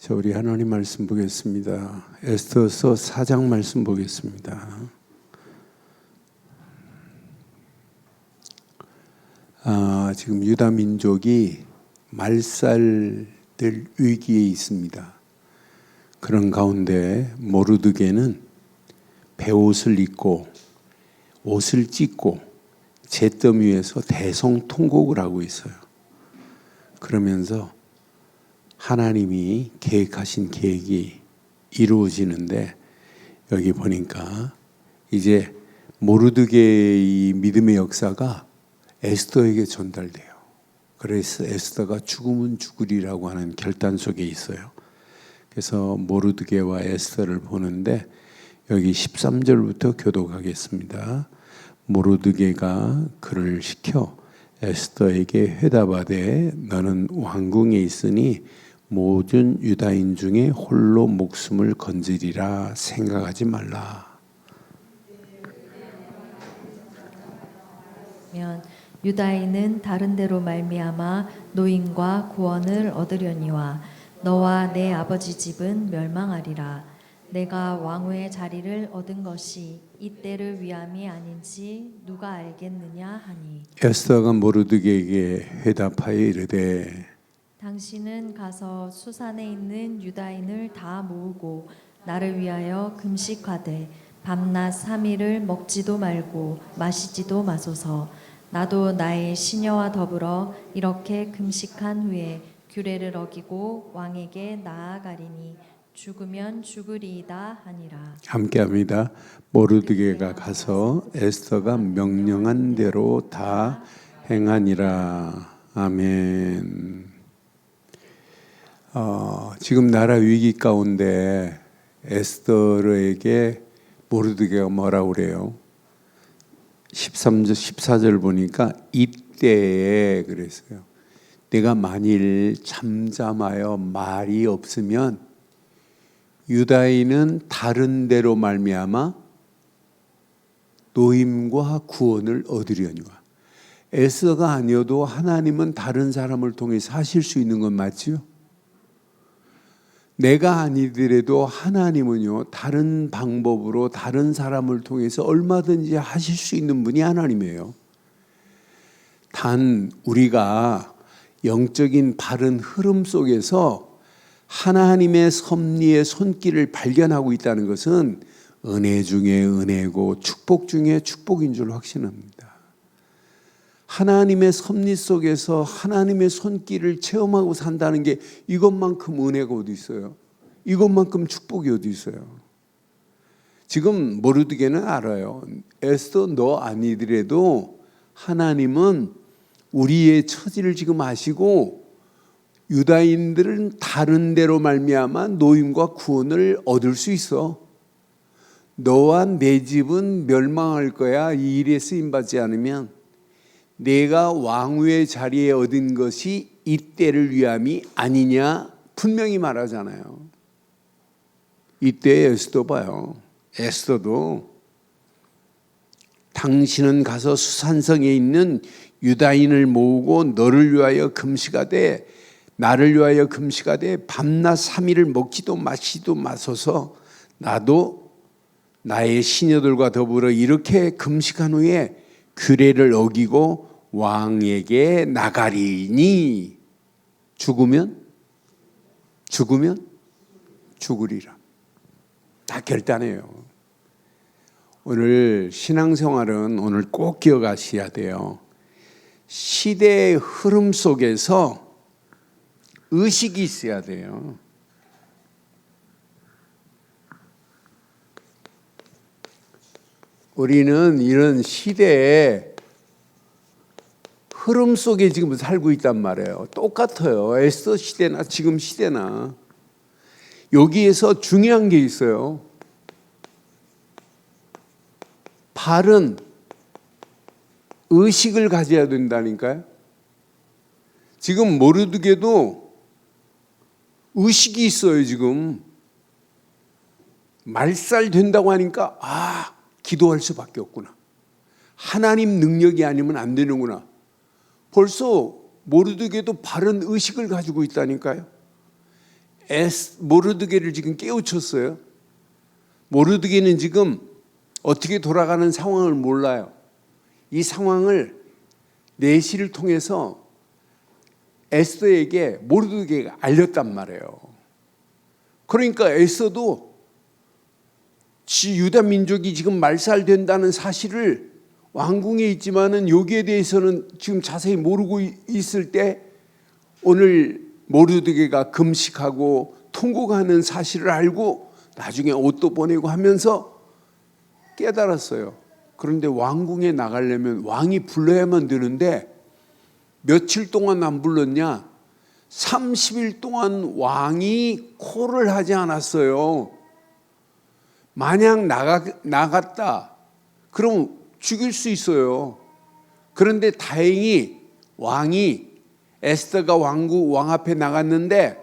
자, 우리 하나님 말씀 보겠습니다. 에스더서 4장 말씀 보겠습니다. 지금 유다 민족이 말살될 위기에 있습니다. 그런 가운데 모르드게는 베옷을 입고 옷을 찢고 잿더미 위에서 대성통곡을 하고 있어요. 그러면서 하나님이 계획하신 계획이 이루어지는데, 여기 보니까 이제 모르드게의 믿음의 역사가 에스더에게 전달돼요. 그래서 에스더가 죽으면 죽으리라고 하는 결단 속에 있어요. 그래서 모르드게와 에스더를 보는데, 여기 13절부터 교독하겠습니다. 모르드게가 그를 시켜 에스더에게 회답하되, 너는 왕궁에 있으니 모든 유다인 중에 홀로 목숨을 건지리라 생각하지 말라. 유다인은 다른 데로 말미암아 노임과 구원을 얻으려니와 너와 내 아버지 집은 멸망하리라. 내가 왕후의 자리를 얻은 것이 이때를 위함이 아닌지 누가 알겠느냐 하니, 에스더가 모르드게에게 회답하여 이르되, 당신은 가서 수산에 있는 유다인을 다 모으고 나를 위하여 금식하되 밤낮 3일을 먹지도 말고 마시지도 마소서. 나도 나의 시녀와 더불어 이렇게 금식한 후에 규례를 어기고 왕에게 나아가리니 죽으면 죽으리이다 하니라. 함께합니다. 모르드게가 가서 에스더가 명령한 대로 다 행하니라. 아멘. 지금 나라 위기 가운데 에스더에게 모르드게가 뭐라고 그래요? 13절, 14절 보니까 이때에 그랬어요. 내가 만일 잠잠하여 말이 없으면 유다인은 다른 데로 말미암아 노임과 구원을 얻으려니와. 에스더가 아니어도 하나님은 다른 사람을 통해서 하실 수 있는 건 맞지요? 내가 아니더라도 하나님은요, 다른 방법으로 다른 사람을 통해서 얼마든지 하실 수 있는 분이 하나님이에요. 단 우리가 영적인 바른 흐름 속에서 하나님의 섭리의 손길을 발견하고 있다는 것은 은혜 중에 은혜고 축복 중에 축복인 줄 확신합니다. 하나님의 섭리 속에서 하나님의 손길을 체험하고 산다는 게 이것만큼 은혜가 어디 있어요? 이것만큼 축복이 어디 있어요? 지금 모르드게는 알아요. 에스더 너 아니더라도 하나님은 우리의 처지를 지금 아시고 유다인들은 다른 데로 말미암아 노임과 구원을 얻을 수 있어. 너와 내 집은 멸망할 거야. 이 일에 쓰임받지 않으면. 내가 왕후의 자리에 얻은 것이 이때를 위함이 아니냐 분명히 말하잖아요. 이때 에스더 봐요. 에스더도 당신은 가서 수산성에 있는 유다인을 모으고 너를 위하여 금식하되 나를 위하여 금식하되 밤낮 3일을 먹지도 마시지도 마소서. 나도 나의 시녀들과 더불어 이렇게 금식한 후에 규례를 어기고 왕에게 나가리니 죽으면 죽으리라. 다 결단해요. 오늘 신앙생활은 오늘 꼭 기억하셔야 돼요. 시대의 흐름 속에서 의식이 있어야 돼요. 우리는 이런 시대에 흐름 속에 지금 살고 있단 말이에요. 똑같아요. 에스더 시대나 지금 시대나. 여기에서 중요한 게 있어요. 바른 의식을 가져야 된다니까요. 지금 모르드게도 의식이 있어요. 지금 말살 된다고 하니까 기도할 수밖에 없구나. 하나님 능력이 아니면 안 되는구나. 벌써 모르드게도 바른 의식을 가지고 있다니까요. 모르드게를 지금 깨우쳤어요. 모르드게는 지금 어떻게 돌아가는 상황을 몰라요. 이 상황을 내시를 통해서 에스더에게 모르드게가 알렸단 말이에요. 그러니까 에스더도 유다 민족이 지금 말살된다는 사실을 왕궁에 있지만은 여기에 대해서는 지금 자세히 모르고 있을 때 오늘 모르드게가 금식하고 통곡하는 사실을 알고 나중에 옷도 보내고 하면서 깨달았어요. 그런데 왕궁에 나가려면 왕이 불러야만 되는데 며칠 동안 안 불렀냐? 30일 동안 왕이 콜을 하지 않았어요. 만약 나갔다 그럼 죽일 수 있어요. 그런데 다행히 왕이 에스더가 왕 앞에 나갔는데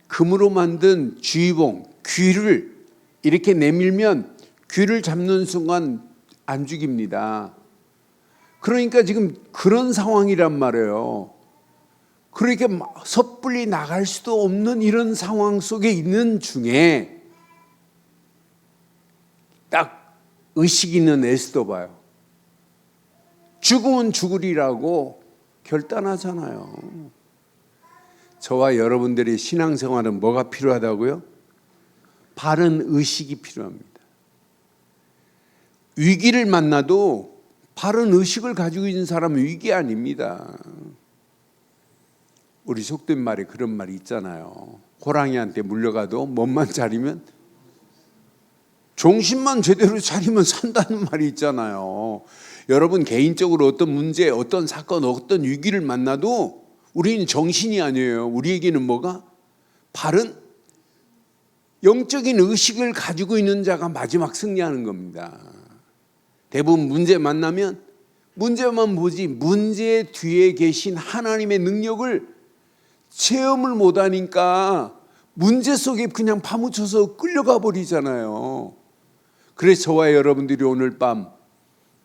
금으로 만든 주의봉 귀를 이렇게 내밀면 귀를 잡는 순간 안 죽입니다. 그러니까 지금 그런 상황이란 말이에요. 그러니까 섣불리 나갈 수도 없는 이런 상황 속에 있는 중에 딱 의식 있는 에스더 봐요. 죽으면 죽으리라고 결단하잖아요. 저와 여러분들의 신앙생활은 뭐가 필요하다고요? 바른 의식이 필요합니다. 위기를 만나도 바른 의식을 가지고 있는 사람은 위기 아닙니다. 우리 속된 말에 그런 말이 있잖아요. 호랑이한테 물려가도 몸만 차리면, 정신만 제대로 차리면 산다는 말이 있잖아요. 여러분 개인적으로 어떤 문제, 어떤 사건, 어떤 위기를 만나도 우리는 정신이 아니에요. 우리에게는 뭐가? 바른 영적인 의식을 가지고 있는 자가 마지막 승리하는 겁니다. 대부분 문제 만나면 문제만 보지 문제 뒤에 계신 하나님의 능력을 체험을 못하니까 문제 속에 그냥 파묻혀서 끌려가 버리잖아요. 그래서 저와 여러분들이 오늘 밤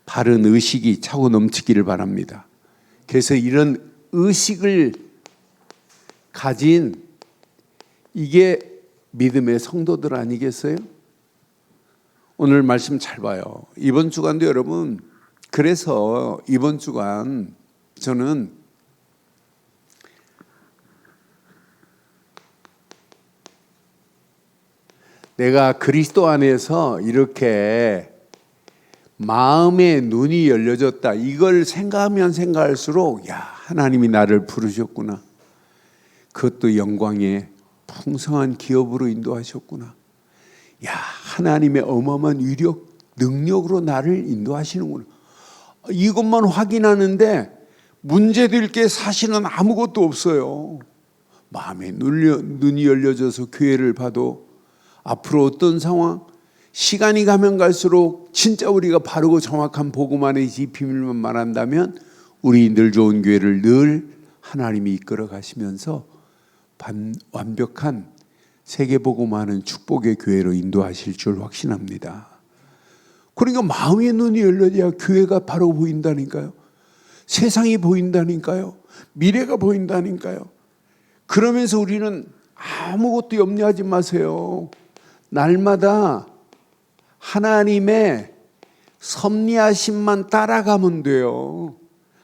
바른 의식이 차고 넘치기를 바랍니다. 그래서 이런 의식을 가진 이게 믿음의 성도들 아니겠어요? 오늘 말씀 잘 봐요. 이번 주간도 여러분, 그래서 이번 주간 저는 내가 그리스도 안에서 이렇게 마음의 눈이 열려졌다, 이걸 생각하면 생각할수록 야, 하나님이 나를 부르셨구나. 그것도 영광의 풍성한 기업으로 인도하셨구나. 야, 하나님의 어마어마한 위력, 능력으로 나를 인도하시는구나. 이것만 확인하는데 문제될 게 사실은 아무것도 없어요. 마음의 눈이 열려져서 교회를 봐도 앞으로 어떤 상황, 시간이 가면 갈수록 진짜 우리가 바르고 정확한 복음 안에 이 비밀만 말한다면 우리 늘 좋은 교회를 늘 하나님이 이끌어 가시면서 완벽한 세계복음하는 축복의 교회로 인도하실 줄 확신합니다. 그러니까 마음의 눈이 열려야 교회가 바로 보인다니까요. 세상이 보인다니까요. 미래가 보인다니까요. 그러면서 우리는 아무것도 염려하지 마세요. 날마다 하나님의 섭리하심만 따라가면 돼요.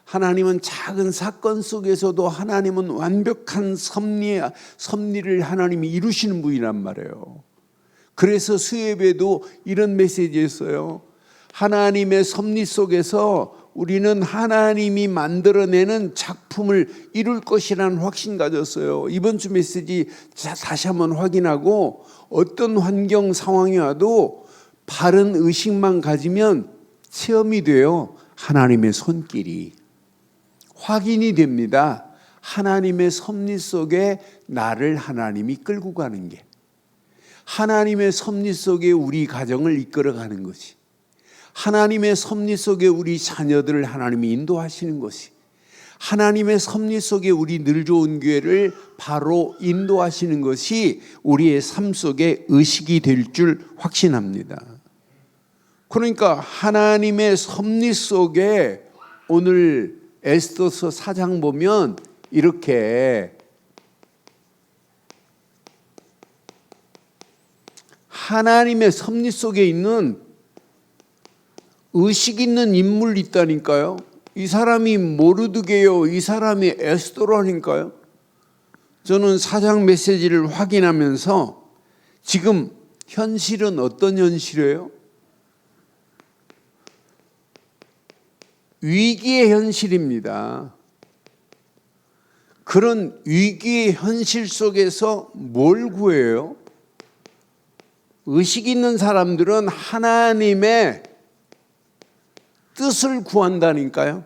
하나님은 작은 사건 속에서도 하나님은 완벽한 섭리를 하나님이 이루시는 분이란 말이에요. 그래서 수예배도 이런 메시지였어요. 하나님의 섭리 속에서 우리는 하나님이 만들어내는 작품을 이룰 것이라는 확신 가졌어요. 이번 주 메시지 다시 한번 확인하고 어떤 환경 상황이 와도 바른 의식만 가지면 체험이 돼요. 하나님의 손길이 확인이 됩니다. 하나님의 섭리 속에 나를 하나님이 끌고 가는 게, 하나님의 섭리 속에 우리 가정을 이끌어가는 것이, 하나님의 섭리 속에 우리 자녀들을 하나님이 인도하시는 것이, 하나님의 섭리 속에 우리 늘 좋은 교회를 바로 인도하시는 것이 우리의 삶 속에 의식이 될 줄 확신합니다. 그러니까 하나님의 섭리 속에 오늘 에스더서 4장 보면 이렇게 하나님의 섭리 속에 있는 의식 있는 인물이 있다니까요. 이 사람이 모르드게요, 이 사람이 에스더라니까요. 저는 사장 메시지를 확인하면서 지금 현실은 어떤 현실이에요? 위기의 현실입니다. 그런 위기의 현실 속에서 뭘 구해요? 의식 있는 사람들은 하나님의 뜻을 구한다니까요.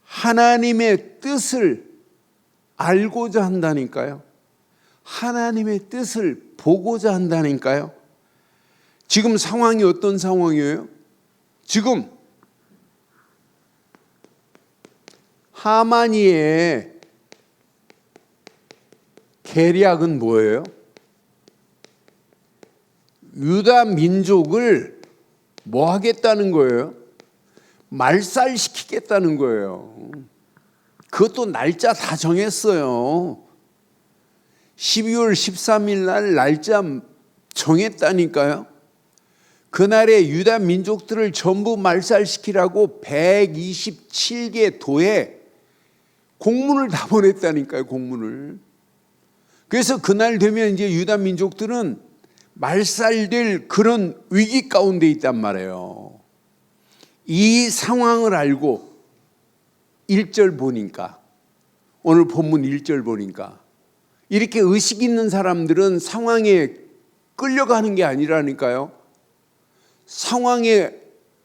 하나님의 뜻을 알고자 한다니까요. 하나님의 뜻을 보고자 한다니까요. 지금 상황이 어떤 상황이에요? 지금 하만이의 계략은 뭐예요? 유다 민족을 뭐 하겠다는 거예요? 말살시키겠다는 거예요. 그것도 날짜 다 정했어요. 12월 13일 날 날짜 정했다니까요. 그날에 유다 민족들을 전부 말살시키라고 127개 도에 공문을 다 보냈다니까요. 공문을. 그래서 그날 되면 이제 유다 민족들은 말살될 그런 위기 가운데 있단 말이에요. 이 상황을 알고 1절 보니까, 오늘 본문 1절 보니까 이렇게 의식 있는 사람들은 상황에 끌려가는 게 아니라니까요. 상황에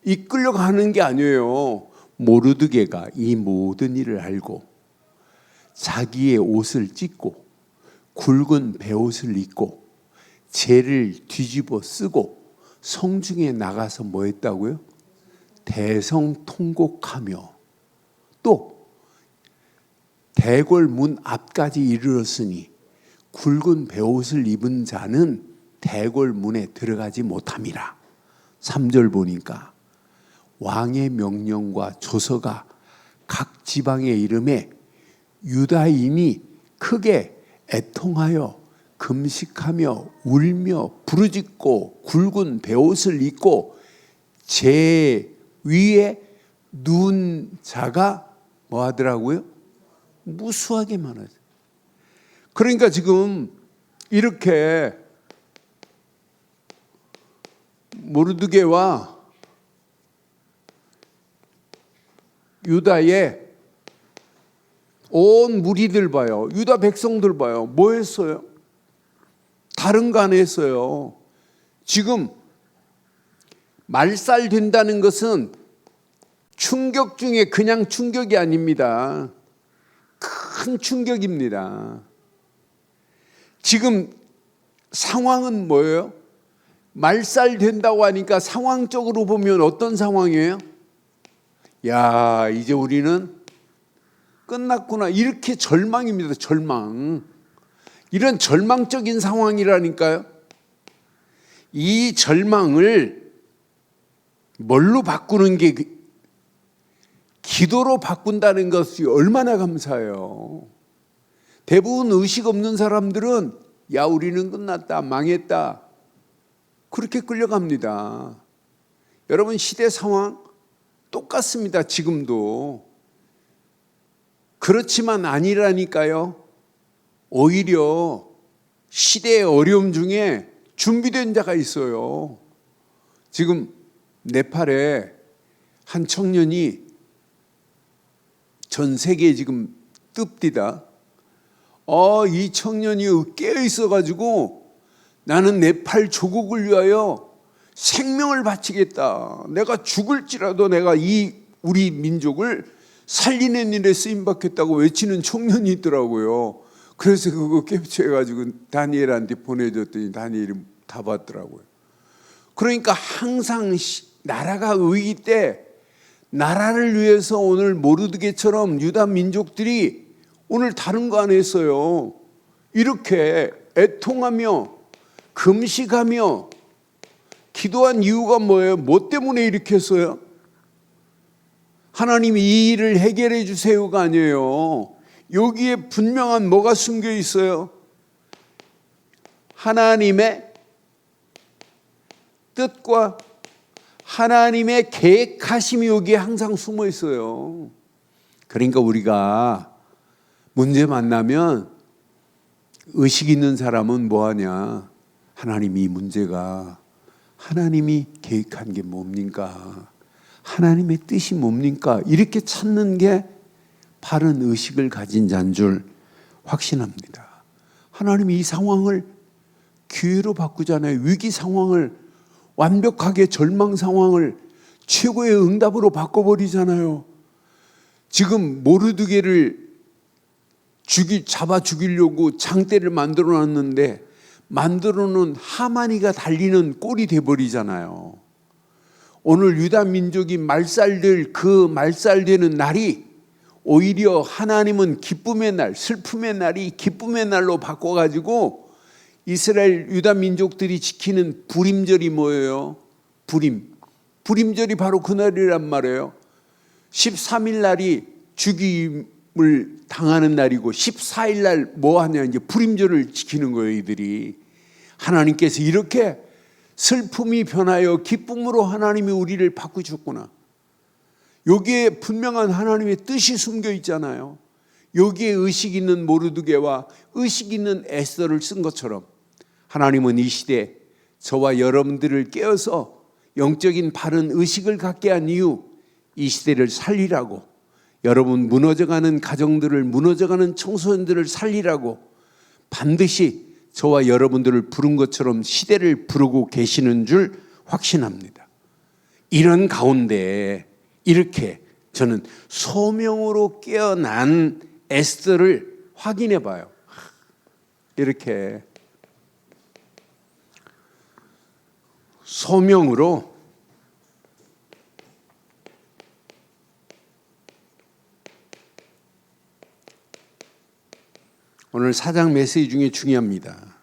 이끌려가는 게 아니에요. 모르드게가 이 모든 일을 알고 자기의 옷을 찢고 굵은 베옷을 입고 재를 뒤집어 쓰고 성중에 나가서 뭐 했다고요? 대성통곡하며 또 대궐 문 앞까지 이르렀으니 굵은 베옷을 입은 자는 대궐 문에 들어가지 못함이라. 3절 보니까 왕의 명령과 조서가 각 지방에 이름에 유다인이 크게 애통하여 금식하며 울며 부르짖고 굵은 베옷을 입고 제 위에 누운 자가 뭐 하더라고요? 무수하게 많아요. 그러니까 지금 이렇게 모르드게와 유다의 온 무리들 봐요. 유다 백성들 봐요. 뭐 했어요? 다른 거 안 했어요. 지금 말살된다는 것은 충격 중에 그냥 충격이 아닙니다. 큰 충격입니다. 지금 상황은 뭐예요? 말살된다고 하니까 상황적으로 보면 어떤 상황이에요? 야, 이제 우리는 끝났구나. 이렇게 절망입니다. 절망. 이런 절망적인 상황이라니까요. 이 절망을 뭘로 바꾸는 게 기도로 바꾼다는 것이 얼마나 감사해요. 대부분 의식 없는 사람들은 야, 우리는 끝났다, 망했다, 그렇게 끌려갑니다. 여러분, 시대 상황 똑같습니다. 지금도. 그렇지만 아니라니까요. 오히려 시대의 어려움 중에 준비된 자가 있어요. 지금 네팔에 한 청년이 전 세계에 지금 뜹디다. 이 청년이 깨어 있어가지고 나는 네팔 조국을 위하여 생명을 바치겠다. 내가 죽을지라도 내가 이 우리 민족을 살리는 일에 쓰임받겠다고 외치는 청년이 있더라고요. 그래서 그거 캡처해가지고 다니엘한테 보내줬더니 다니엘이 다 봤더라고요. 그러니까 항상 나라가 위기 때 나라를 위해서 오늘 모르드게처럼 유다 민족들이 오늘 다른 거 안 했어요. 이렇게 애통하며 금식하며 기도한 이유가 뭐예요? 뭐 때문에 이렇게 했어요? 하나님이 이 일을 해결해 주세요가 아니에요. 여기에 분명한 뭐가 숨겨 있어요? 하나님의 뜻과 하나님의 계획하심이 여기에 항상 숨어 있어요. 그러니까 우리가 문제 만나면 의식 있는 사람은 뭐하냐? 하나님, 이 문제가 하나님이 계획한 게 뭡니까? 하나님의 뜻이 뭡니까? 이렇게 찾는 게 바른 의식을 가진 자인 줄 확신합니다. 하나님이 이 상황을 기회로 바꾸잖아요. 위기 상황을 완벽하게 절망 상황을 최고의 응답으로 바꿔버리잖아요. 지금 모르드게를 잡아 죽이려고 장대를 만들어 놨는데 만들어 놓은 하만이가 달리는 꼴이 돼버리잖아요. 오늘 유다 민족이 말살될 그 말살되는 날이 오히려 하나님은 기쁨의 날, 슬픔의 날이 기쁨의 날로 바꿔가지고 이스라엘 유다 민족들이 지키는 부림절이 뭐예요? 부림절이 바로 그날이란 말이에요. 13일 날이 죽임을 당하는 날이고 14일 날 뭐 하냐, 이제 부림절을 지키는 거예요. 이들이 하나님께서 이렇게 슬픔이 변하여 기쁨으로 하나님이 우리를 바꾸셨구나. 여기에 분명한 하나님의 뜻이 숨겨 있잖아요. 여기에 의식 있는 모르드게와 의식 있는 에스더를 쓴 것처럼 하나님은 이 시대에 저와 여러분들을 깨어서 영적인 바른 의식을 갖게 한 이유, 이 시대를 살리라고, 여러분 무너져가는 가정들을, 무너져가는 청소년들을 살리라고 반드시 저와 여러분들을 부른 것처럼 시대를 부르고 계시는 줄 확신합니다. 이런 가운데 이렇게 저는 소명으로 깨어난 에스더를 확인해 봐요. 이렇게 소명으로 오늘 사장 메시지 중에 중요합니다.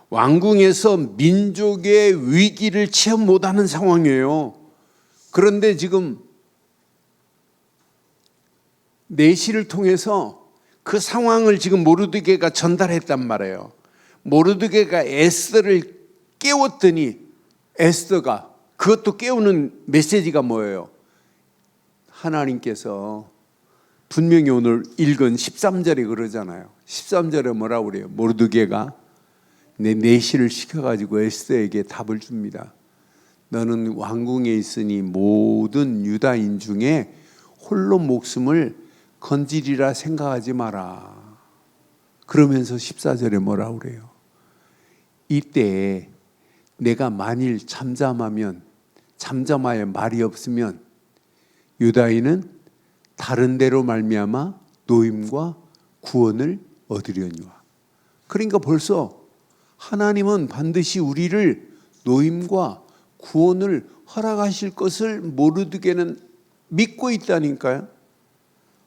왕궁에서 민족의 위기를 체험 못하는 상황이에요. 그런데 지금 내시를 통해서 그 상황을 지금 모르드게가 전달했단 말이에요. 모르드게가 에스더를 깨웠더니 에스더가 그것도 깨우는 메시지가 뭐예요? 하나님께서 분명히 오늘 읽은 13절에 그러잖아요. 13절에 뭐라고 그래요? 모르드게가 내 내시를 시켜가지고 에스더에게 답을 줍니다. 너는 왕궁에 있으니 모든 유다인 중에 홀로 목숨을 건지리라 생각하지 마라. 그러면서 14절에 뭐라고 그래요? 이때 내가 만일 잠잠하여 말이 없으면 유다인은 다른 데로 말미암아 노임과 구원을 얻으려니와. 그러니까 벌써 하나님은 반드시 우리를 노임과 구원을 허락하실 것을 모르드게는 믿고 있다니까요.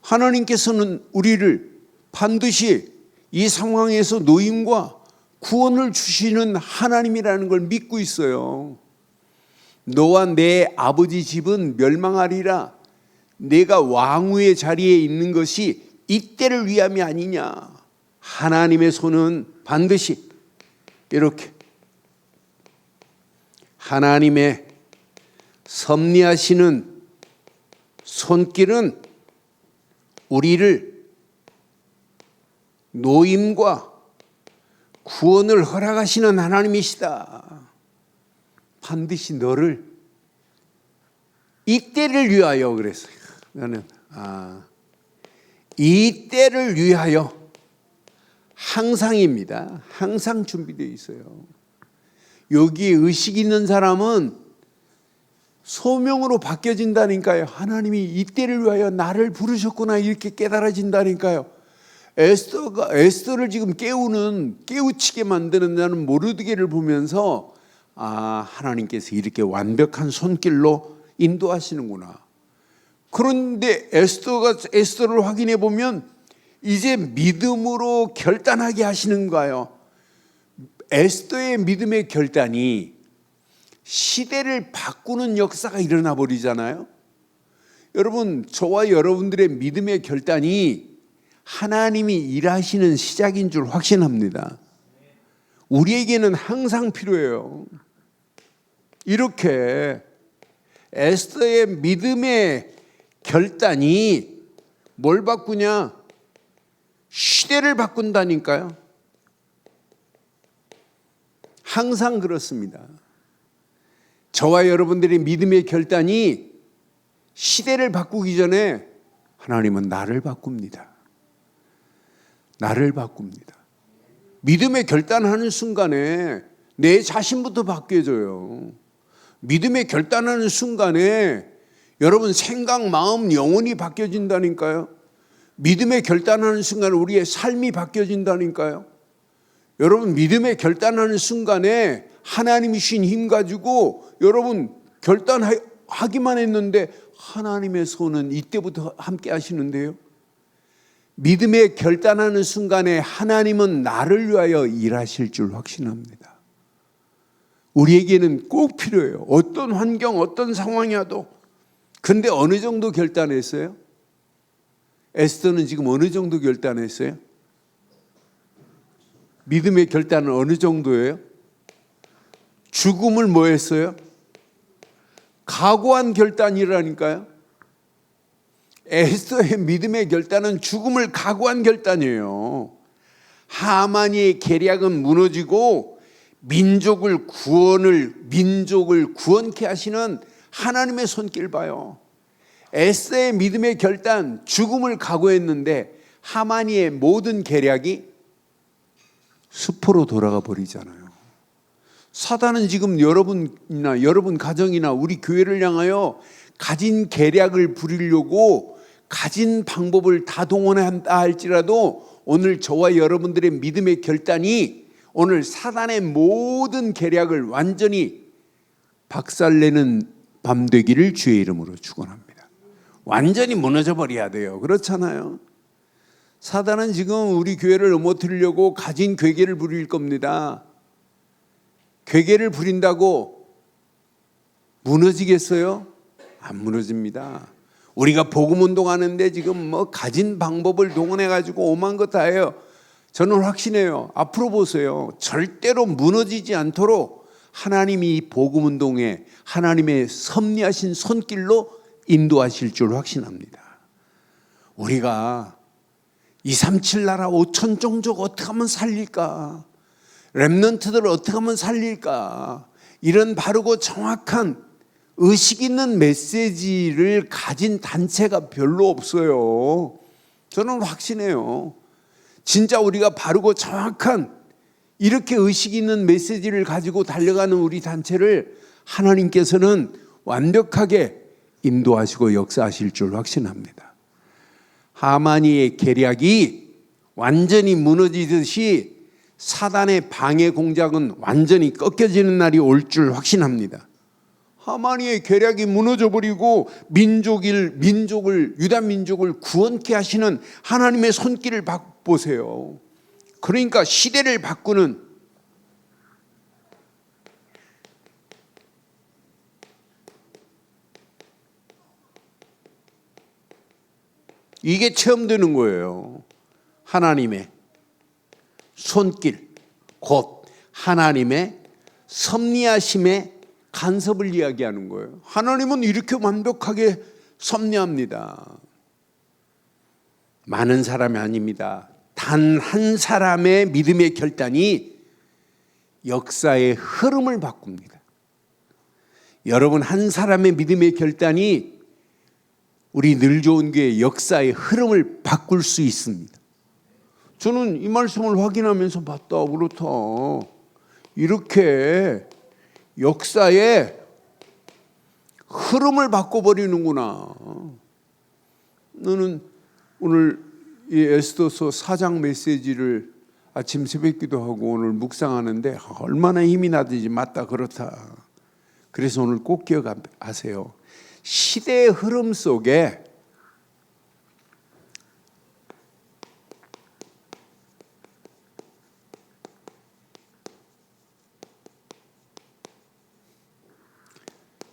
하나님께서는 우리를 반드시 이 상황에서 노임과 구원을 주시는 하나님이라는 걸 믿고 있어요. 너와 내 아버지 집은 멸망하리라. 내가 왕후의 자리에 있는 것이 이때를 위함이 아니냐. 하나님의 손은 반드시 이렇게 하나님의 섭리하시는 손길은 우리를 노임과 구원을 허락하시는 하나님이시다. 반드시 너를 이때를 위하여 그랬어요. 나는 이때를 위하여 항상입니다. 항상 준비되어 있어요. 여기에 의식 있는 사람은 소명으로 바뀌어진다니까요. 하나님이 이때를 위하여 나를 부르셨구나 이렇게 깨달아진다니까요. 에스더를 지금 깨우치게 만드는 자는 모르드게를 보면서 하나님께서 이렇게 완벽한 손길로 인도하시는구나. 그런데 에스더를 확인해 보면 이제 믿음으로 결단하게 하시는가요? 에스더의 믿음의 결단이 시대를 바꾸는 역사가 일어나 버리잖아요. 여러분, 저와 여러분들의 믿음의 결단이 하나님이 일하시는 시작인 줄 확신합니다. 우리에게는 항상 필요해요. 이렇게 에스더의 믿음의 결단이 뭘 바꾸냐? 시대를 바꾼다니까요. 항상 그렇습니다. 저와 여러분들의 믿음의 결단이 시대를 바꾸기 전에 하나님은 나를 바꿉니다. 나를 바꿉니다. 믿음의 결단하는 순간에 내 자신부터 바뀌어져요. 믿음의 결단하는 순간에 여러분 생각, 마음, 영혼이 바뀌어진다니까요. 믿음의 결단하는 순간에 우리의 삶이 바뀌어진다니까요. 여러분 믿음의 결단하는 순간에 하나님이 주신 힘 가지고 여러분 결단하기만 했는데 하나님의 손은 이때부터 함께 하시는데요. 믿음의 결단하는 순간에 하나님은 나를 위하여 일하실 줄 확신합니다. 우리에게는 꼭 필요해요. 어떤 환경, 어떤 상황이어도. 근데 어느 정도 결단했어요? 에스더는 지금 어느 정도 결단했어요? 믿음의 결단은 어느 정도예요? 죽음을 뭐 했어요? 각오한 결단이라니까요. 에스더의 믿음의 결단은 죽음을 각오한 결단이에요. 하만의 계략은 무너지고 민족을 구원케 하시는 하나님의 손길 봐요. 에스더의 믿음의 결단, 죽음을 각오했는데 하만이의 모든 계략이 수포로 돌아가 버리잖아요. 사단은 지금 여러분이나 여러분 가정이나 우리 교회를 향하여 가진 계략을 부리려고 가진 방법을 다 동원한다 할지라도 오늘 저와 여러분들의 믿음의 결단이 오늘 사단의 모든 계략을 완전히 박살내는 밤 되기를 주의 이름으로 축원합니다. 완전히 무너져 버려야 돼요. 그렇잖아요. 사단은 지금 우리 교회를 넘어뜨리려고 가진 괴계를 부릴 겁니다. 괴계를 부린다고 무너지겠어요? 안 무너집니다. 우리가 복음 운동하는데 지금 가진 방법을 동원해 가지고 오만 것 다 해요. 저는 확신해요. 앞으로 보세요. 절대로 무너지지 않도록 하나님이 이 복음 운동에 하나님의 섭리하신 손길로 인도하실 줄 확신합니다. 우리가 237 나라 5천 종족 어떻게 하면 살릴까? 렘넌트들을 어떻게 하면 살릴까? 이런 바르고 정확한 의식 있는 메시지를 가진 단체가 별로 없어요. 저는 확신해요. 진짜 우리가 바르고 정확한 이렇게 의식 있는 메시지를 가지고 달려가는 우리 단체를 하나님께서는 완벽하게 인도하시고 역사하실 줄 확신합니다. 하만이의 계략이 완전히 무너지듯이 사단의 방해 공작은 완전히 꺾여지는 날이 올 줄 확신합니다. 하만이의 계략이 무너져버리고 유다 민족을 구원케 하시는 하나님의 손길을 보세요. 그러니까 시대를 바꾸는 이게 체험되는 거예요. 하나님의 손길, 곧 하나님의 섭리하심의 간섭을 이야기하는 거예요. 하나님은 이렇게 완벽하게 섭리합니다. 많은 사람이 아닙니다. 단 한 사람의 믿음의 결단이 역사의 흐름을 바꿉니다. 여러분 한 사람의 믿음의 결단이 우리 늘 좋은 교회의 역사의 흐름을 바꿀 수 있습니다. 저는 이 말씀을 확인하면서 봤다 그렇다. 이렇게 역사의 흐름을 바꿔버리는구나. 너는 오늘 이 에스더서 4장 메시지를 아침 새벽기도 하고 오늘 묵상하는데 얼마나 힘이 나든지 맞다 그렇다. 그래서 오늘 꼭 기억하세요. 시대의 흐름 속에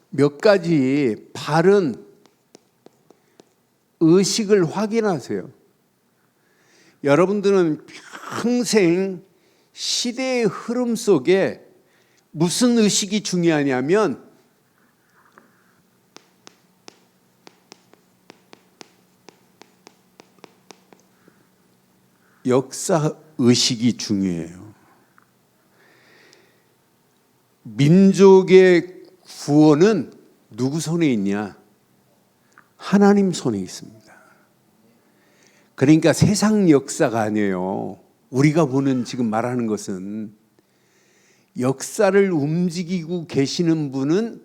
몇 가지 바른 의식을 확인하세요. 여러분들은 평생 시대의 흐름 속에 무슨 의식이 중요하냐면 역사 의식이 중요해요. 민족의 구원은 누구 손에 있냐? 하나님 손에 있습니다. 그러니까 세상 역사가 아니에요. 우리가 보는 지금 말하는 것은 역사를 움직이고 계시는 분은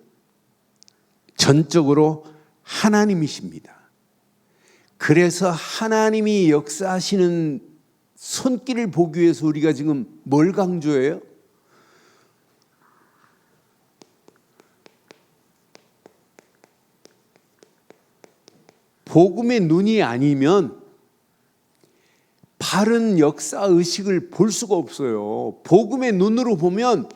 전적으로 하나님이십니다. 그래서 하나님이 역사하시는 손길을 보기 위해서 우리가 지금 뭘 강조해요? 복음의 눈이 아니면 바른 역사 의식을 볼 수가 없어요. 복음의 눈으로 보면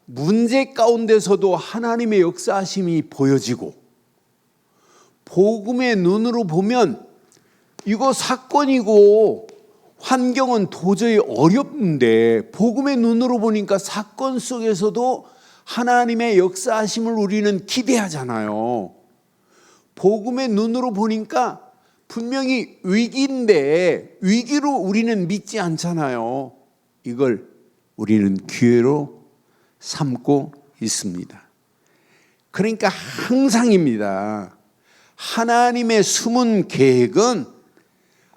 문제 가운데서도 하나님의 역사하심이 보여지고, 복음의 눈으로 보면 이거 사건이고 환경은 도저히 어렵는데 복음의 눈으로 보니까 사건 속에서도 하나님의 역사하심을 우리는 기대하잖아요. 복음의 눈으로 보니까 분명히 위기인데 위기로 우리는 믿지 않잖아요. 이걸 우리는 기회로 삼고 있습니다. 그러니까 항상입니다. 하나님의 숨은 계획은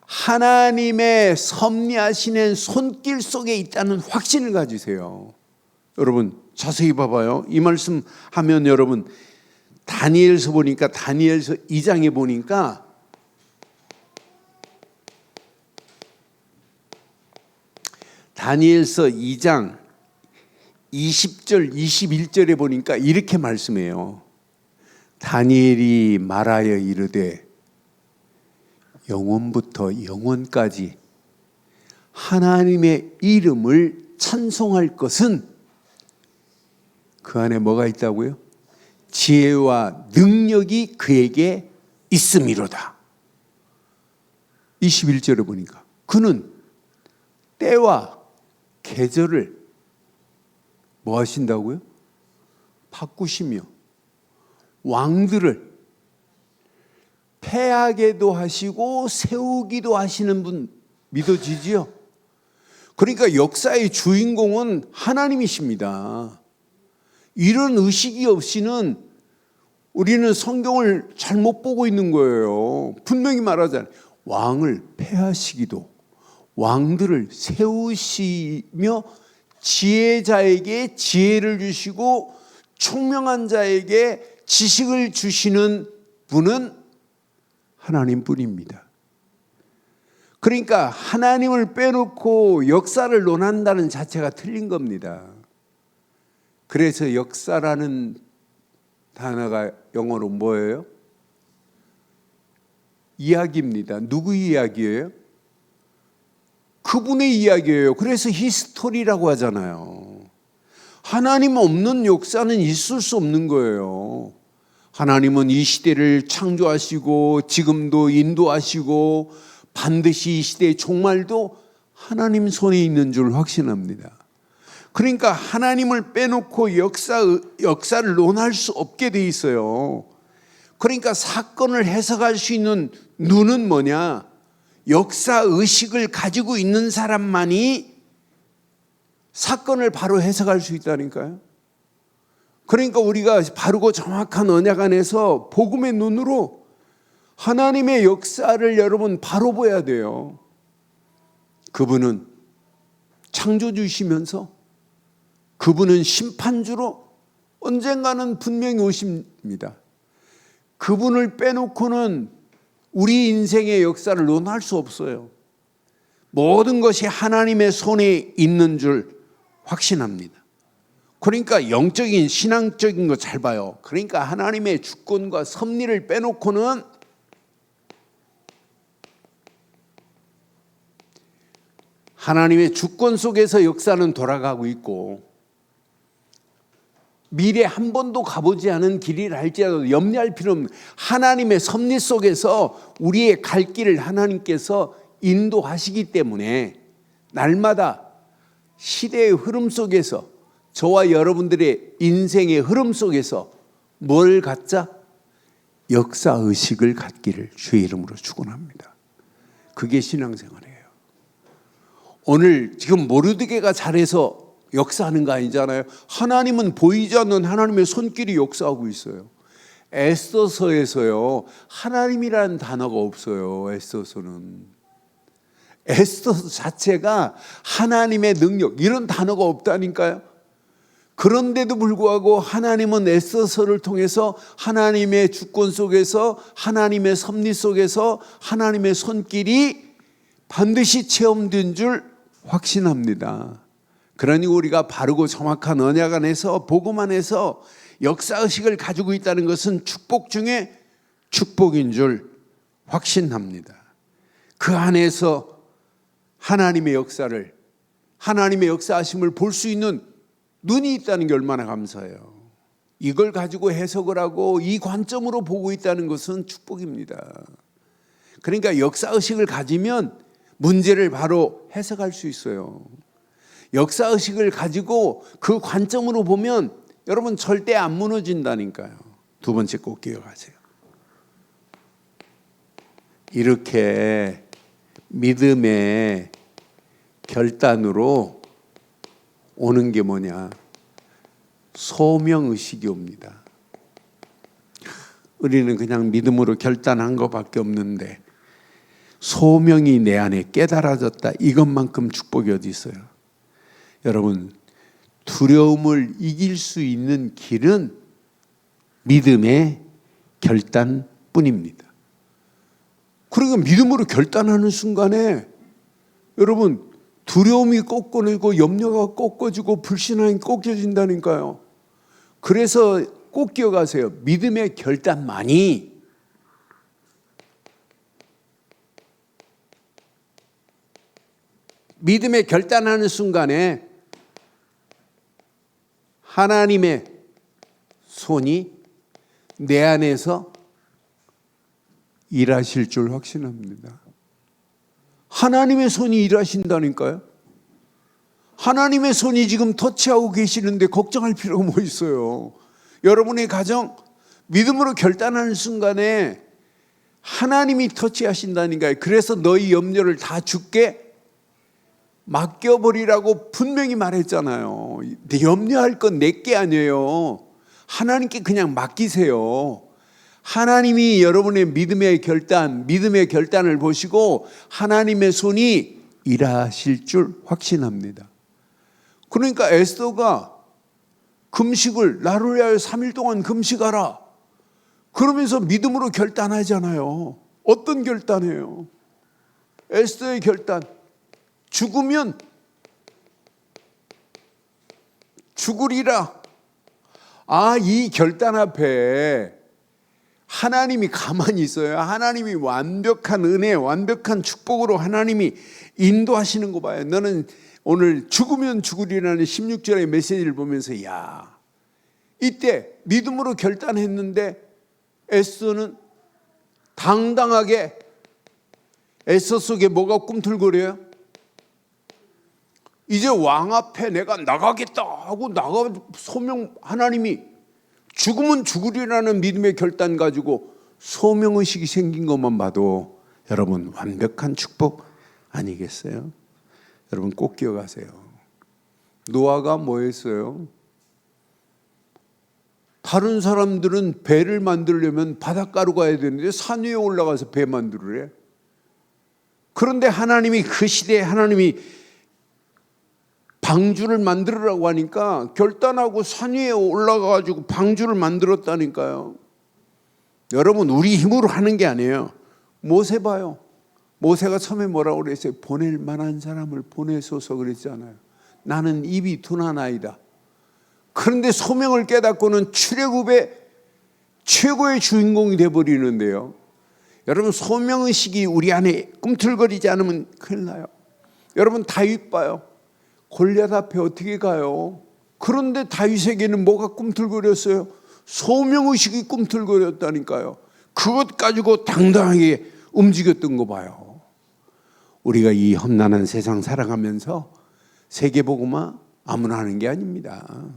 하나님의 섭리하시는 손길 속에 있다는 확신을 가지세요. 여러분 자세히 봐봐요. 이 말씀 하면 여러분 다니엘서 보니까 다니엘서 2장에 보니까 다니엘서 2장 20절 21절에 보니까 이렇게 말씀해요. 다니엘이 말하여 이르되 영원부터 영원까지 하나님의 이름을 찬송할 것은 그 안에 뭐가 있다고요? 지혜와 능력이 그에게 있음이로다. 21절에 보니까 그는 때와 계절을 뭐 하신다고요? 바꾸시며 왕들을 패하게도 하시고 세우기도 하시는 분 믿어지지요? 그러니까 역사의 주인공은 하나님이십니다. 이런 의식이 없이는 우리는 성경을 잘못 보고 있는 거예요. 분명히 말하잖아요. 왕을 패하시기도 왕들을 세우시며 지혜자에게 지혜를 주시고 총명한 자에게 지식을 주시는 분은 하나님뿐입니다. 그러니까 하나님을 빼놓고 역사를 논한다는 자체가 틀린 겁니다. 그래서 역사라는 단어가 영어로 뭐예요? 이야기입니다. 누구 이야기예요? 그분의 이야기예요. 그래서 히스토리라고 하잖아요. 하나님 없는 역사는 있을 수 없는 거예요. 하나님은 이 시대를 창조하시고 지금도 인도하시고 반드시 이 시대의 종말도 하나님 손에 있는 줄 확신합니다. 그러니까 하나님을 빼놓고 역사를 논할 수 없게 돼 있어요. 그러니까 사건을 해석할 수 있는 눈은 뭐냐? 역사 의식을 가지고 있는 사람만이 사건을 바로 해석할 수 있다니까요. 그러니까 우리가 바르고 정확한 언약 안에서 복음의 눈으로 하나님의 역사를 여러분 바로 봐야 돼요. 그분은 창조주시면서 그분은 심판주로 언젠가는 분명히 오십니다. 그분을 빼놓고는 우리 인생의 역사를 논할 수 없어요. 모든 것이 하나님의 손에 있는 줄 확신합니다. 그러니까 영적인 신앙적인 거 잘 봐요. 그러니까 하나님의 주권과 섭리를 빼놓고는 하나님의 주권 속에서 역사는 돌아가고 있고 미래 한 번도 가보지 않은 길이라 할지라도 염려할 필요 없는 하나님의 섭리 속에서 우리의 갈 길을 하나님께서 인도하시기 때문에 날마다 시대의 흐름 속에서 저와 여러분들의 인생의 흐름 속에서 뭘 갖자? 역사의식을 갖기를 주의 이름으로 축원합니다. 그게 신앙생활이에요. 오늘 지금 모르드게가 잘해서 역사하는 거 아니잖아요. 하나님은 보이지 않는 하나님의 손길이 역사하고 있어요. 에스더서에서요, 하나님이라는 단어가 없어요. 에스더서는 에스더 자체가 하나님의 능력 이런 단어가 없다니까요. 그런데도 불구하고 하나님은 에스더서를 통해서 하나님의 주권 속에서 하나님의 섭리 속에서 하나님의 손길이 반드시 체험된 줄 확신합니다. 그러니 우리가 바르고 정확한 언약 안에서 복음 안에서 역사의식을 가지고 있다는 것은 축복 중에 축복인 줄 확신합니다. 그 안에서 하나님의 역사를, 하나님의 역사하심을 볼 수 있는 눈이 있다는 게 얼마나 감사해요. 이걸 가지고 해석을 하고 이 관점으로 보고 있다는 것은 축복입니다. 그러니까 역사의식을 가지면 문제를 바로 해석할 수 있어요. 역사의식을 가지고 그 관점으로 보면 여러분 절대 안 무너진다니까요. 두 번째 꼭 기억하세요. 이렇게 믿음의 결단으로 오는 게 뭐냐? 소명의식이 옵니다. 우리는 그냥 믿음으로 결단한 것밖에 없는데 소명이 내 안에 깨달아졌다. 이것만큼 축복이 어디 있어요? 여러분, 두려움을 이길 수 있는 길은 믿음의 결단뿐입니다. 그러니까 믿음으로 결단하는 순간에 여러분 두려움이 꺾어내고 염려가 꺾어지고 불신앙이 꺾여진다니까요. 그래서 꼭 기억하세요. 믿음의 결단만이 믿음의 결단하는 순간에 하나님의 손이 내 안에서 일하실 줄 확신합니다. 하나님의 손이 일하신다니까요. 하나님의 손이 지금 터치하고 계시는데 걱정할 필요가 뭐 있어요. 여러분의 가정 믿음으로 결단하는 순간에 하나님이 터치하신다니까요. 그래서 너희 염려를 다 주께 맡겨버리라고 분명히 말했잖아요. 염려할 건 내게 아니에요. 하나님께 그냥 맡기세요. 하나님이 여러분의 믿음의 결단을 보시고 하나님의 손이 일하실 줄 확신합니다. 그러니까 에스더가 금식을 나를 위하여 3일 동안 금식하라. 그러면서 믿음으로 결단하잖아요. 어떤 결단이에요? 에스더의 결단. 죽으면 죽으리라. 이 결단 앞에 하나님이 가만히 있어요. 하나님이 완벽한 은혜, 완벽한 축복으로 하나님이 인도하시는 거 봐요. 너는 오늘 죽으면 죽으리라는 16절의 메시지를 보면서 이때 믿음으로 결단했는데 에스더는 당당하게 에스더 속에 뭐가 꿈틀거려요? 이제 왕 앞에 내가 나가겠다 하고 소명 하나님이 죽으면 죽으리라는 믿음의 결단 가지고 소명의식이 생긴 것만 봐도 여러분 완벽한 축복 아니겠어요? 여러분 꼭 기억하세요. 노아가 뭐 했어요? 다른 사람들은 배를 만들려면 바닷가로 가야 되는데 산 위에 올라가서 배 만들으래. 그런데 하나님이 그 시대에 하나님이 방주를 만들으라고 하니까 결단하고 산 위에 올라가가지고 방주를 만들었다니까요. 여러분 우리 힘으로 하는 게 아니에요. 모세 봐요. 모세가 처음에 뭐라고 그랬어요? 보낼 만한 사람을 보내소서 그랬잖아요. 나는 입이 둔하나이다. 그런데 소명을 깨닫고는 출애굽의 최고의 주인공이 돼버리는데요. 여러분 소명의식이 우리 안에 꿈틀거리지 않으면 큰일 나요. 여러분 다윗 봐요. 골리앗 앞에 어떻게 가요? 그런데 다윗에게는 뭐가 꿈틀거렸어요? 소명의식이 꿈틀거렸다니까요. 그것 가지고 당당하게 움직였던 거 봐요. 우리가 이 험난한 세상 살아가면서 세계복음화 아무나 하는 게 아닙니다.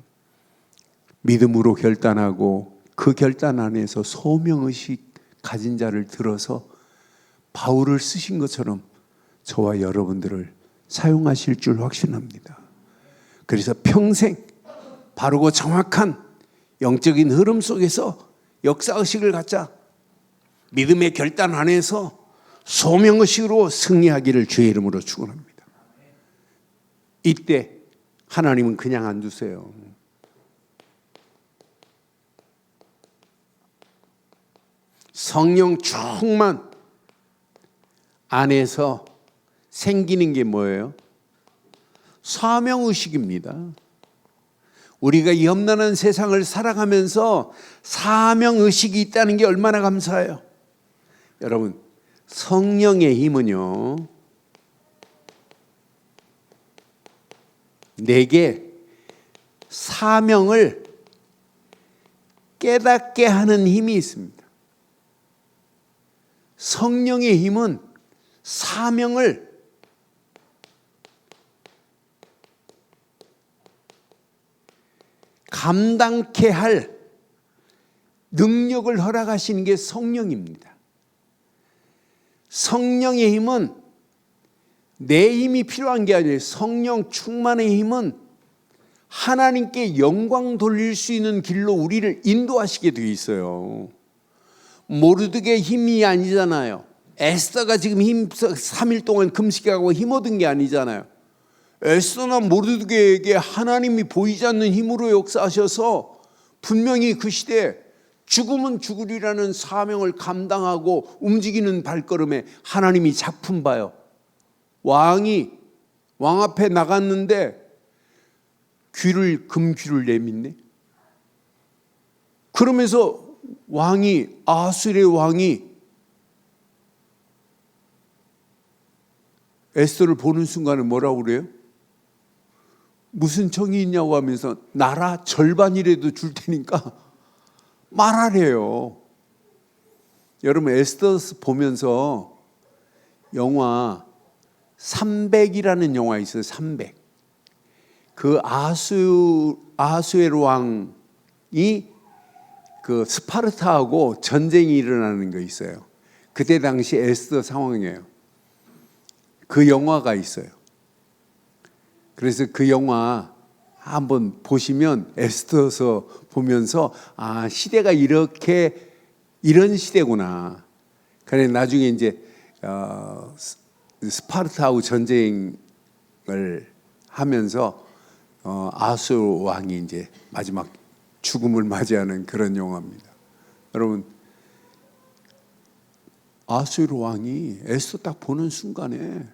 믿음으로 결단하고 그 결단 안에서 소명의식 가진 자를 들어서 바울을 쓰신 것처럼 저와 여러분들을 사용하실 줄 확신합니다. 그래서 평생 바르고 정확한 영적인 흐름 속에서 역사의식을 갖자, 믿음의 결단 안에서 소명의식으로 승리하기를 주의 이름으로 축원합니다. 이때 하나님은 그냥 안 두세요. 성령 충만 안에서 생기는 게 뭐예요? 사명의식입니다. 우리가 이 험난한 세상을 살아가면서 사명의식이 있다는 게 얼마나 감사해요. 여러분, 성령의 힘은요, 내게 사명을 깨닫게 하는 힘이 있습니다. 성령의 힘은 사명을 감당케 할 능력을 허락하시는 게 성령입니다. 성령의 힘은 내 힘이 필요한 게 아니에요. 성령 충만의 힘은 하나님께 영광 돌릴 수 있는 길로 우리를 인도하시게 되어 있어요. 모르드게의 힘이 아니잖아요. 에스더가 지금 3일 동안 금식하고 힘 얻은 게 아니잖아요. 에스더나 모르드게에게 하나님이 보이지 않는 힘으로 역사하셔서 분명히 그 시대에 죽으면 죽으리라는 사명을 감당하고 움직이는 발걸음에 하나님이 작품 봐요. 왕 앞에 나갔는데 금귀를 내밀네. 그러면서 아수르의 왕이 에스더를 보는 순간에 뭐라고 그래요? 무슨 정이 있냐고 하면서 나라 절반이라도 줄 테니까 말하래요. 여러분, 에스더 보면서 영화 300이라는 영화 있어요. 300. 그 아수에로 왕이 그 스파르타하고 전쟁이 일어나는 거 있어요. 그때 당시 에스더 상황이에요. 그 영화가 있어요. 그래서 그 영화 한번 보시면 에스더서 보면서 시대가 이런 시대구나. 그래 나중에 이제 스파르타하고 전쟁을 하면서 아수르 왕이 이제 마지막 죽음을 맞이하는 그런 영화입니다. 여러분, 아수르 왕이 에스더 딱 보는 순간에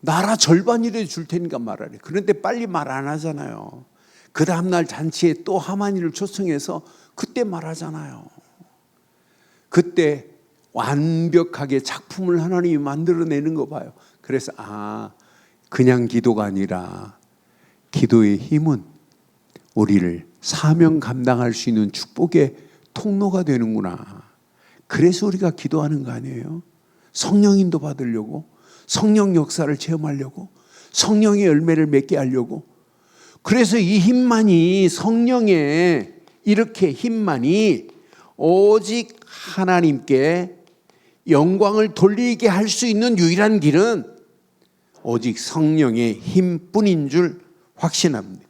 나라 절반이라도 줄 테니까 말하래. 그런데 빨리 말 안 하잖아요. 그 다음날 잔치에 또 하만이를 초청해서 그때 말하잖아요. 그때 완벽하게 작품을 하나님이 만들어내는 거 봐요. 그래서 그냥 기도가 아니라 기도의 힘은 우리를 사명 감당할 수 있는 축복의 통로가 되는구나. 그래서 우리가 기도하는 거 아니에요? 성령 인도 받으려고, 성령 역사를 체험하려고, 성령의 열매를 맺게 하려고. 그래서 이 힘만이, 성령의 이렇게 힘만이 오직 하나님께 영광을 돌리게 할 수 있는 유일한 길은 오직 성령의 힘뿐인 줄 확신합니다.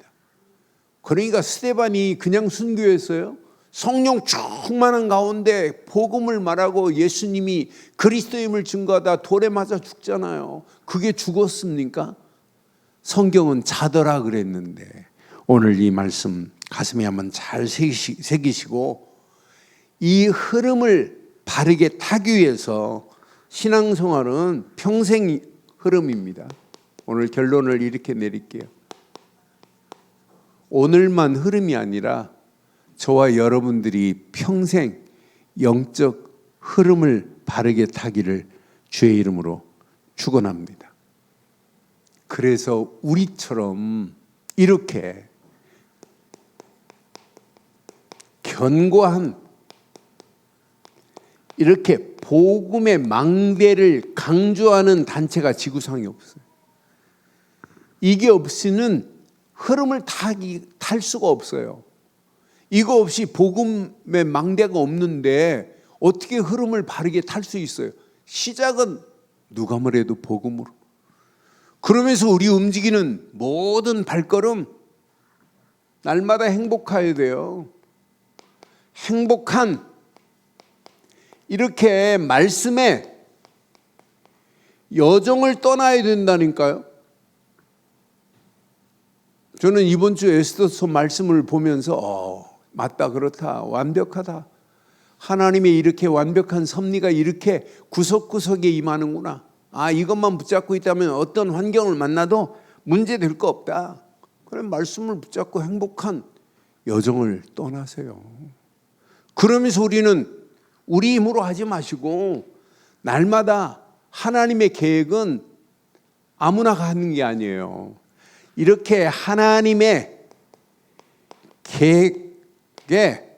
그러니까 스데반이 그냥 순교했어요? 성령 충만한 가운데 복음을 말하고 예수님이 그리스도임을 증거하다 돌에 맞아 죽잖아요. 그게 죽었습니까? 성경은 자더라 그랬는데, 오늘 이 말씀 가슴에 한번 잘 새기시고 이 흐름을 바르게 타기 위해서 신앙생활은 평생 흐름입니다. 오늘 결론을 이렇게 내릴게요. 오늘만 흐름이 아니라 저와 여러분들이 평생 영적 흐름을 바르게 타기를 주의 이름으로 축원합니다. 그래서 우리처럼 이렇게 견고한, 이렇게 복음의 망대를 강조하는 단체가 지구상에 없어요. 이게 없이는 흐름을 탈 수가 없어요. 이거 없이 복음의 망대가 없는데 어떻게 흐름을 바르게 탈 수 있어요? 시작은 누가 뭐래도 복음으로. 그러면서 우리 움직이는 모든 발걸음 날마다 행복해야 돼요. 행복한 이렇게 말씀에 여정을 떠나야 된다니까요. 저는 이번 주 에스더서 말씀을 보면서 맞다, 그렇다, 완벽하다. 하나님의 이렇게 완벽한 섭리가 이렇게 구석구석에 임하는구나. 이것만 붙잡고 있다면 어떤 환경을 만나도 문제될 거 없다. 그런 말씀을 붙잡고 행복한 여정을 떠나세요. 그러면서 우리는 우리 힘으로 하지 마시고 날마다 하나님의 계획은 아무나 가는 게 아니에요. 이렇게 하나님의 계획에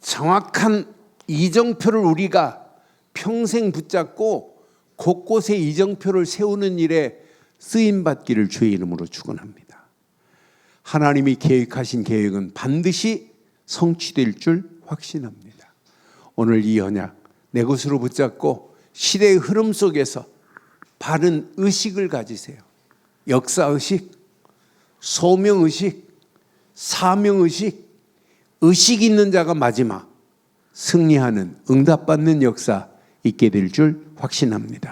정확한 이정표를 우리가 평생 붙잡고 곳곳에 이정표를 세우는 일에 쓰임받기를 주의 이름으로 축원합니다. 하나님이 계획하신 계획은 반드시 성취될 줄 확신합니다. 오늘 이 언약 내 것으로 붙잡고 시대의 흐름 속에서 바른 의식을 가지세요. 역사의식, 소명의식, 사명의식, 의식 있는 자가 마지막 승리하는 응답받는 역사 있게 될 줄 확신합니다.